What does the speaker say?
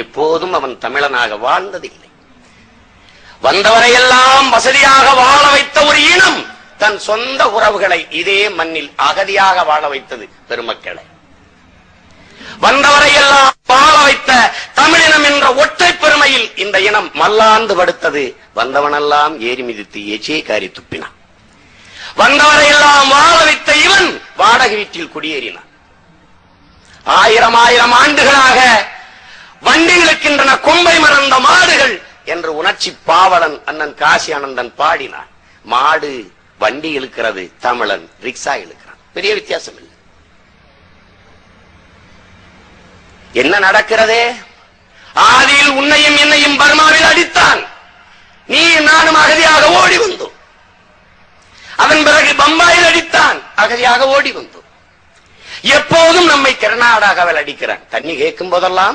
எப்போதும் அவன் தமிழனாக வாழ்ந்ததில்லை. வந்தவரையெல்லாம் வசதியாக வாழ வைத்த ஒரு இனம் தன் சொந்த உறவுகளை இதே மண்ணில் அகதியாக வாழ வைத்தது பெருமக்களை. வந்தவரையெல்லாம் வாழ வைத்த தமிழினம் என்ற ஒற்றை பெருமையில் இந்த இனம் மல்லாந்து படுத்தது. வந்தவனெல்லாம் ஏறி மிதித்து எச்சே காரி துப்பினான். வந்தவரையெல்லாம் வாழ வைத்த இவன் வாடகை வீட்டில் குடியேறினான். ஆயிரம் ஆண்டுகளாக வண்டி இழுக்கின்றன கொம்பை மறந்த மாடுகள் என்று உணர்ச்சி பாவலன் அண்ணன் காசி ஆனந்தன் பாடினான். மாடு வண்டி இழுக்கிறது, தமிழன் ரிக்ஷா இழுக்கிறான். பெரிய வித்தியாசம் இல்லை. என்ன நடக்கிறதே? ஆதியில் உன்னையும் என்னையும் பர்மாவில் அடித்தான். நீ நானும் அகதியாக ஓடி வந்தோம். அதன் பிறகு பம்பாயில் அடித்தான், அகதியாக ஓடி வந்தோம். எப்போதும் நம்மை கர்நாடகாவில் அடிக்கிறான். தண்ணி கேட்கும் போதெல்லாம்